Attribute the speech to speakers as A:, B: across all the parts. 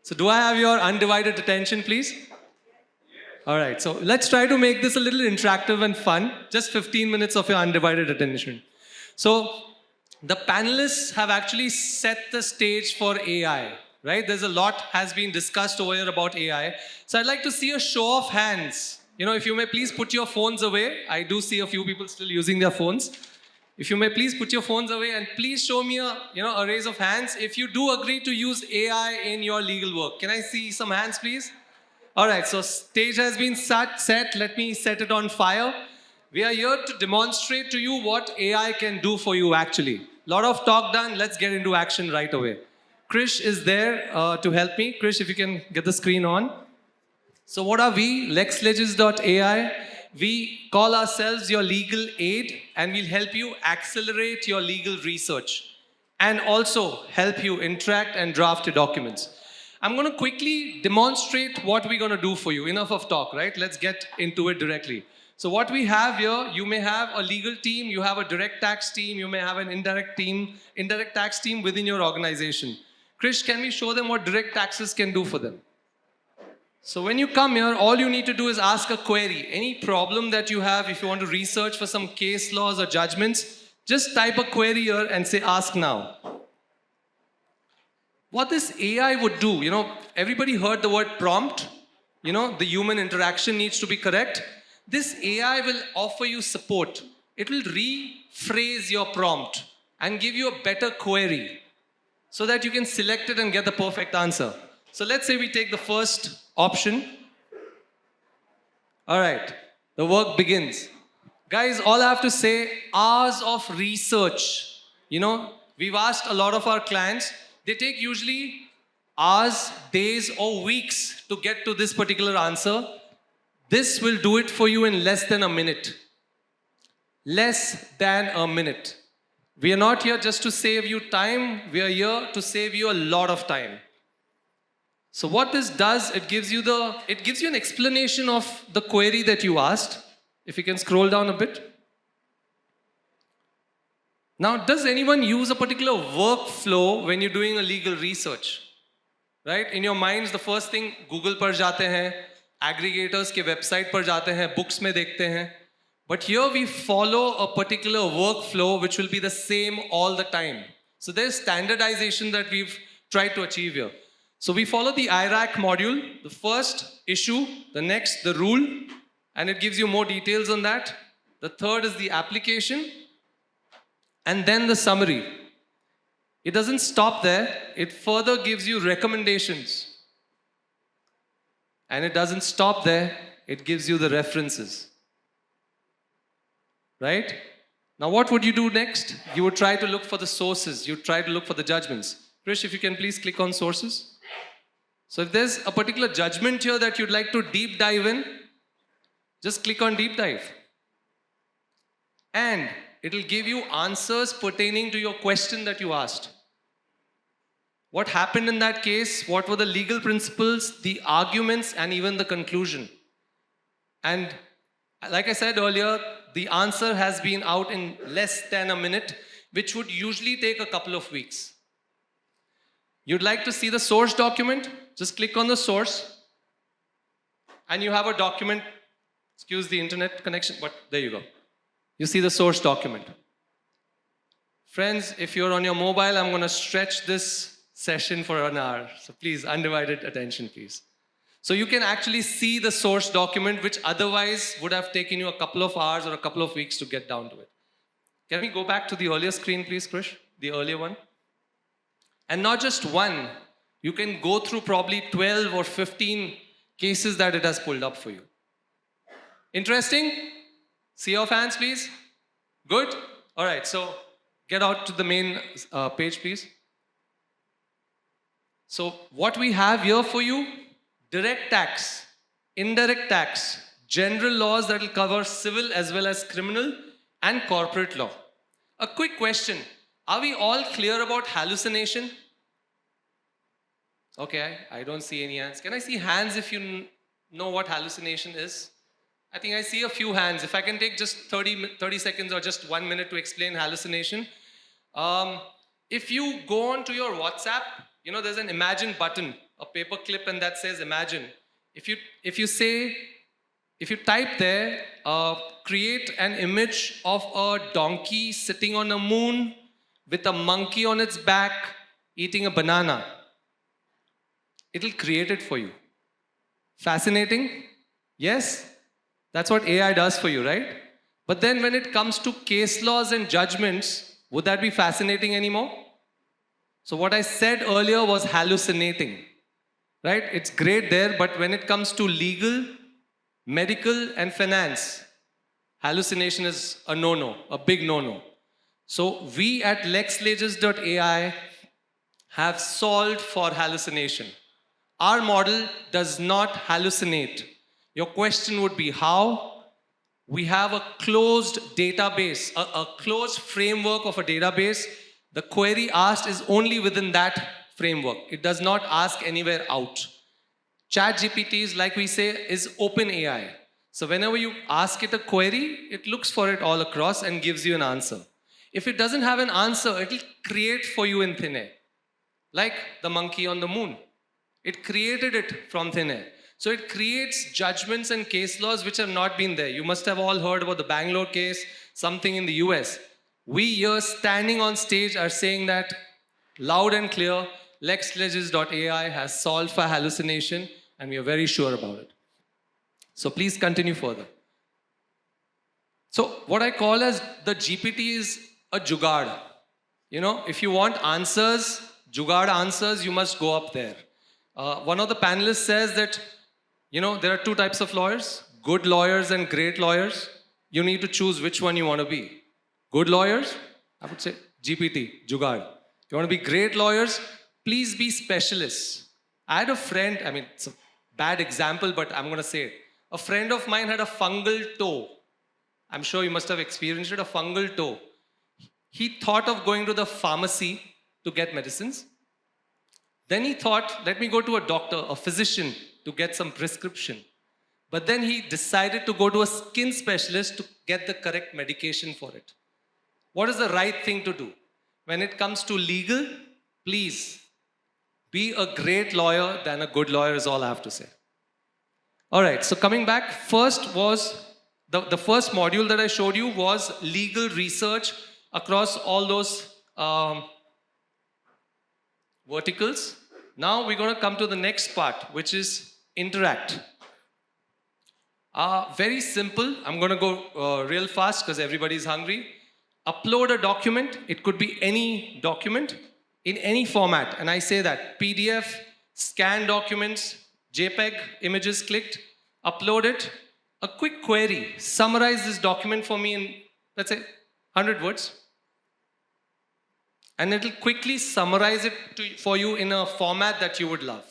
A: So do I have your undivided attention, please? All right, so let's try to make this a little interactive and fun. Just 15 minutes of your undivided attention. So the panelists have actually set the stage for AI, right? There's a lot has been discussed over here about AI. So I'd like to see a show of hands. If you may please put your phones away. I do see a few people still using their phones. If you may please put your phones away and please show me a raise of hands if you do agree to use AI in your legal work. Can I see some hands, please? All right, so stage has been set. Let me set it on fire. We are here to demonstrate to you what AI can do for you actually. Lot of talk done, let's get into action right away. Krish is there to help me. Krish, if you can get the screen on. So what are we? LexLegis.AI. We call ourselves your legal aid and we'll help you accelerate your legal research and also help you interact and draft your documents. I'm going to quickly demonstrate what we're going to do for you. Enough of talk, right? Let's get into it directly. So what we have here, you may have a legal team, you have a direct tax team, you may have an indirect tax team within your organization. Krish, can we show them what direct taxes can do for them? So when you come here, all you need to do is ask a query. Any problem that you have, if you want to research for some case laws or judgments, just type a query here and say, ask now. What this AI would do, everybody heard the word prompt. The human interaction needs to be correct. This AI will offer you support. It will rephrase your prompt and give you a better query so that you can select it and get the perfect answer. So let's say we take the first option. All right, the work begins. Guys, all I have to say, hours of research. We've asked a lot of our clients, they take usually hours, days, or weeks to get to this particular answer. This will do it for you in less than a minute. Less than a minute. We are not here just to save you time. We are here to save you a lot of time. So what this does, it gives you an explanation of the query that you asked. If you can scroll down a bit. Now, does anyone use a particular workflow when you're doing a legal research? Right? In your minds, the first thing, Google पर जाते हैं, aggregators के website पर जाते हैं, books में देखते हैं. But here we follow a particular workflow which will be the same all the time. So there's standardization that we've tried to achieve here. So we follow the IRAC module, the first issue, the next, the rule, and it gives you more details on that. The third is the application, and then the summary. It doesn't stop there. It further gives you recommendations. And it doesn't stop there. It gives you the references. Right? Now what would you do next? You would try to look for the sources. You would try to look for the judgments. Krish, if you can please click on sources. So if there's a particular judgment here that you'd like to deep dive in, just click on deep dive. And it'll give you answers pertaining to your question that you asked. What happened in that case? What were the legal principles, the arguments, and even the conclusion? And like I said earlier, the answer has been out in less than a minute, which would usually take a couple of weeks. You'd like to see the source document? Just click on the source. And you have a document. Excuse the internet connection, but there you go. You see the source document. Friends, if you're on your mobile, I'm going to stretch this session for an hour. So please, undivided attention, please. So you can actually see the source document, which otherwise would have taken you a couple of hours or a couple of weeks to get down to it. Can we go back to the earlier screen, please, Krish? The earlier one. And not just one. You can go through probably 12 or 15 cases that it has pulled up for you. Interesting? See your hands, please. Good? All right, so get out to the main page, please. So what we have here for you, direct tax, indirect tax, general laws that will cover civil as well as criminal and corporate law. A quick question. Are we all clear about hallucination? Okay, I don't see any hands. Can I see hands if you know what hallucination is? I think I see a few hands. If I can take just 30 seconds or just 1 minute to explain hallucination. If you go on to your WhatsApp, there's an imagine button. a paper clip and that says imagine. If you type there, create an image of a donkey sitting on a moon with a monkey on its back eating a banana, it'll create it for you. Fascinating? Yes? That's what AI does for you, right? But then when it comes to case laws and judgments, would that be fascinating anymore? So what I said earlier was hallucinating, right? It's great there, but when it comes to legal, medical, and finance, hallucination is a no-no, a big no-no. So we at LexLegis.AI have solved for hallucination. Our model does not hallucinate. Your question would be how? We have a closed database, a closed framework of a database. The query asked is only within that framework. It does not ask anywhere out. ChatGPT is, like we say, is open AI. So whenever you ask it a query, it looks for it all across and gives you an answer. If it doesn't have an answer, it will create for you in thin air. Like the monkey on the moon. It created it from thin air. So it creates judgments and case laws which have not been there. You must have all heard about the Bangalore case, something in the US. We here standing on stage are saying that loud and clear, LexLegis.AI has solved for hallucination and we are very sure about it. So please continue further. So what I call as the GPT is a jugaad. You know, if you want answers, jugaad answers, you must go up there. One of the panelists says that, you know, there are two types of lawyers, good lawyers and great lawyers. You need to choose which one you want to be. Good lawyers, I would say GPT, jugaad. If you want to be great lawyers, please be specialists. I had a friend, I mean, it's a bad example, but I'm going to say it. A friend of mine had a fungal toe. I'm sure you must have experienced it, a fungal toe. He thought of going to the pharmacy to get medicines. Then he thought, let me go to a doctor, a physician, to get some prescription. But then he decided to go to a skin specialist to get the correct medication for it. What is the right thing to do? When it comes to legal, please be a great lawyer than a good lawyer is all I have to say. All right, so coming back, first was, the first module that I showed you was legal research across all those verticals. Now we're going to come to the next part, which is interact. Very simple. I'm going to go real fast because everybody's hungry. Upload a document. It could be any document in any format. And I say that PDF, scan documents, JPEG, images clicked, upload it. A quick query. Summarize this document for me in, let's say, 100 words. And it'll quickly summarize it for you in a format that you would love.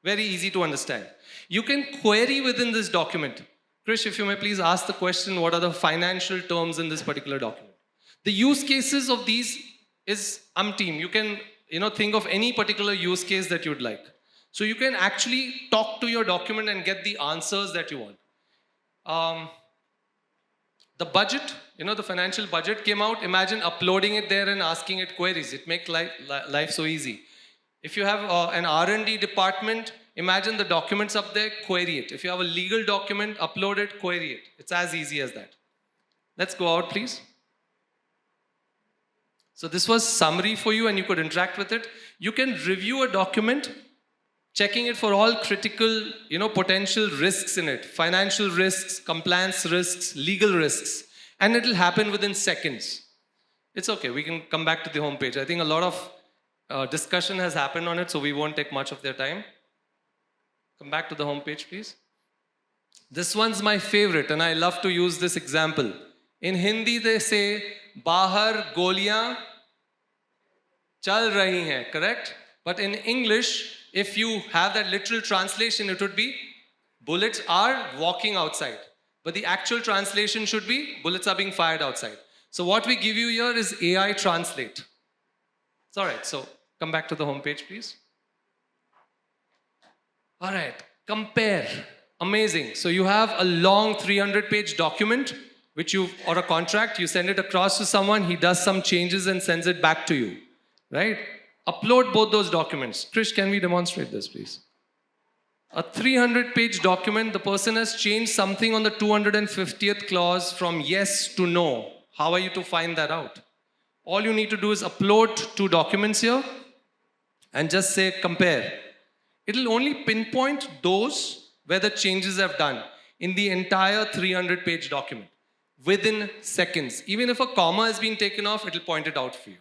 A: Very easy to understand. You can query within this document. Krish, if you may please ask the question, what are the financial terms in this particular document? The use cases of these is umpteen. You can think of any particular use case that you'd like. So you can actually talk to your document and get the answers that you want. The budget, the financial budget came out. Imagine uploading it there and asking it queries. It makes life so easy. If you have an R&D department, imagine the documents up there, query it. If you have a legal document, upload it, query it. It's as easy as that. Let's go out, please. So this was summary for you and you could interact with it. You can review a document, checking it for all critical, potential risks in it. Financial risks, compliance risks, legal risks. And it'll happen within seconds. It's okay, we can come back to the homepage. I think a lot of discussion has happened on it, so we won't take much of their time. Come back to the homepage, please. This one's my favorite, and I love to use this example. In Hindi, they say, Bahar goliyan chal rahi hain, correct? But in English, if you have that literal translation, it would be, bullets are walking outside. But the actual translation should be, bullets are being fired outside. So what we give you here is AI Translate. It's all right, so come back to the homepage, please. All right, compare. Amazing. So you have a long 300-page document, or a contract, you send it across to someone, he does some changes and sends it back to you, right? Upload both those documents. Krish, can we demonstrate this, please? A 300-page document, the person has changed something on the 250th clause from yes to no. How are you to find that out? All you need to do is upload two documents here and just say compare. It'll only pinpoint those where the changes have done in the entire 300-page document within seconds. Even if a comma has been taken off, it'll point it out for you.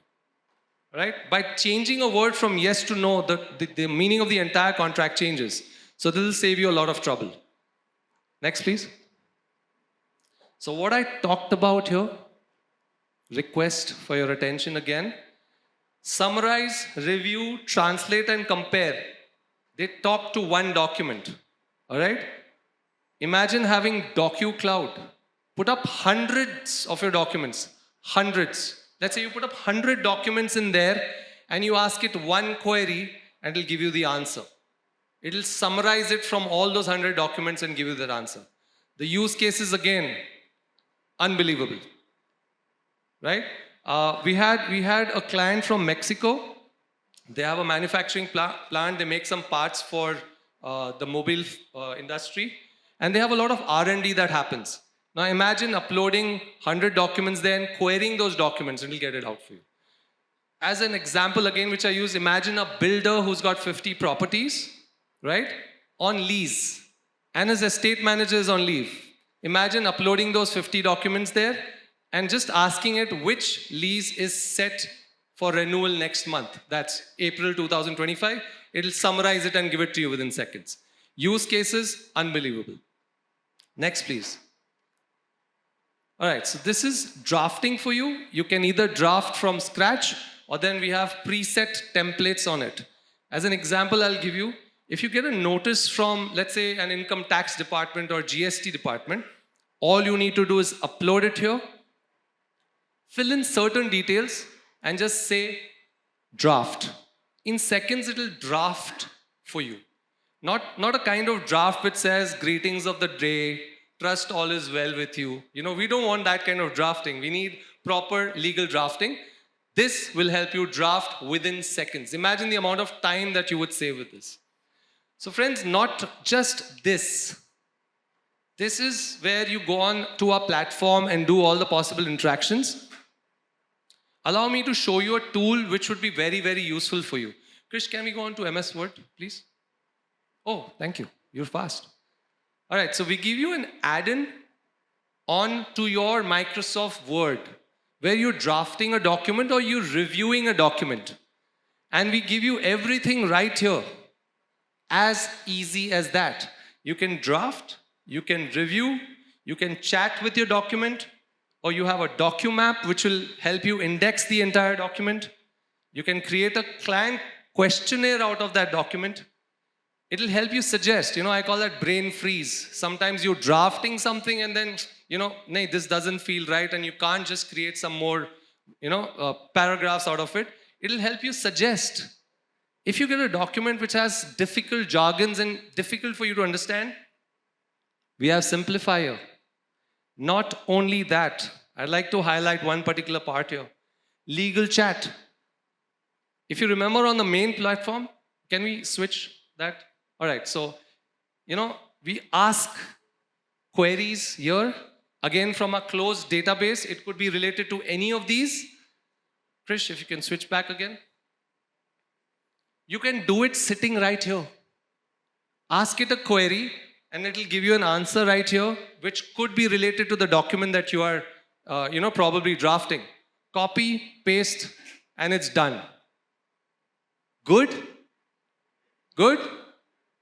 A: Right? By changing a word from yes to no, the meaning of the entire contract changes. So this will save you a lot of trouble. Next, please. So what I talked about here, request for your attention again. Summarize, review, translate, and compare. They talk to one document. All right? Imagine having DocuCloud. Put up hundreds of your documents. Hundreds. Let's say you put up 100 documents in there and you ask it one query and it'll give you the answer. It'll summarize it from all those 100 documents and give you that answer. The use cases, again, unbelievable. Right? We had a client from Mexico. They have a manufacturing plant. They make some parts for the mobile industry. And they have a lot of R&D that happens. Now imagine uploading 100 documents there and querying those documents and it'll get it out for you. As an example again, which I use, imagine a builder who's got 50 properties, right, on lease, and his estate manager is on leave. Imagine uploading those 50 documents there and just asking it which lease is set for renewal next month. That's April 2025. It'll summarize it and give it to you within seconds. Use cases, unbelievable. Next, please. All right, so this is drafting for you. You can either draft from scratch or then we have preset templates on it. As an example, I'll give you, if you get a notice from, let's say, an income tax department or GST department, all you need to do is upload it here, fill in certain details, and just say draft. In seconds, it'll draft for you. Not a kind of draft which says greetings of the day, trust all is well with you. You know, we don't want that kind of drafting. We need proper legal drafting. This will help you draft within seconds. Imagine the amount of time that you would save with this. So friends, not just this. This is where you go on to our platform and do all the possible interactions. Allow me to show you a tool which would be very, very useful for you. Krish, can we go on to MS Word, please? Oh, thank you. You're fast. All right, so we give you an add-in on to your Microsoft Word where you're drafting a document or you're reviewing a document. And we give you everything right here. As easy as that. You can draft, you can review, you can chat with your document, or you have a documap which will help you index the entire document. You can create a client questionnaire out of that document. It'll help you suggest, I call that brain freeze. Sometimes you're drafting something and then, nay, this doesn't feel right and you can't just create some more, paragraphs out of it. It'll help you suggest. If you get a document which has difficult jargons and difficult for you to understand, we have Simplifier. Not only that, I'd like to highlight one particular part here. Legal chat. If you remember on the main platform, can we switch that? All right, so, we ask queries here, again from a closed database. It could be related to any of these. Krish, if you can switch back again. You can do it sitting right here. Ask it a query and it'll give you an answer right here, which could be related to the document that you are, probably drafting. Copy, paste, and it's done. Good? Good?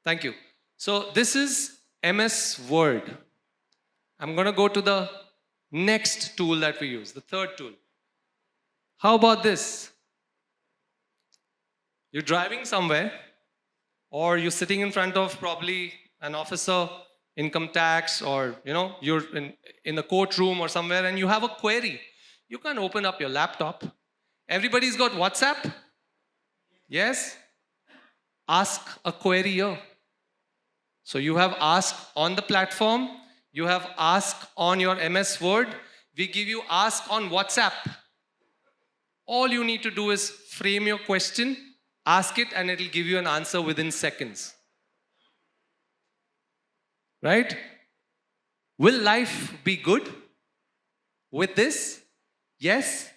A: Thank you. So this is MS Word. I'm going to go to the next tool that we use, the third tool. How about this? You're driving somewhere, or you're sitting in front of probably an officer, income tax, or you're in the courtroom or somewhere, and you have a query. You can't open up your laptop. Everybody's got WhatsApp? Yes? Ask a query here. So you have ask on the platform, you have ask on your MS Word, we give you ask on WhatsApp. All you need to do is frame your question, ask it, and it'll give you an answer within seconds. right? Will life be good with this? Yes.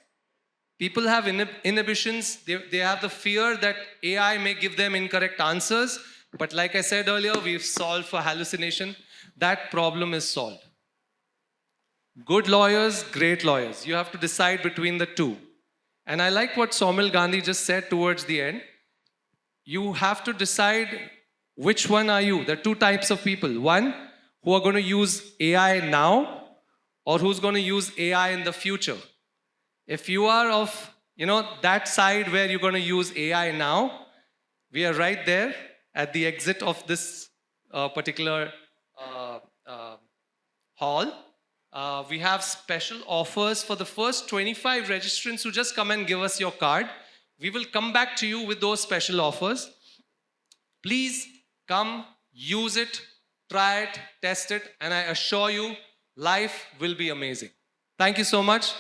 A: People have inhibitions. They have the fear that AI may give them incorrect answers. But like I said earlier, we've solved for hallucination. That problem is solved. Good lawyers, great lawyers. You have to decide between the two. And I like what Saumil Gandhi just said towards the end. You have to decide which one are you. There are two types of people. One, who are going to use AI now, or who's going to use AI in the future. If you are of, that side where you're going to use AI now, we are right there at the exit of this particular uh, uh, hall. We have special offers for the first 25 registrants who just come and give us your card. We will come back to you with those special offers. Please come, use it, try it, test it, and I assure you, life will be amazing. Thank you so much.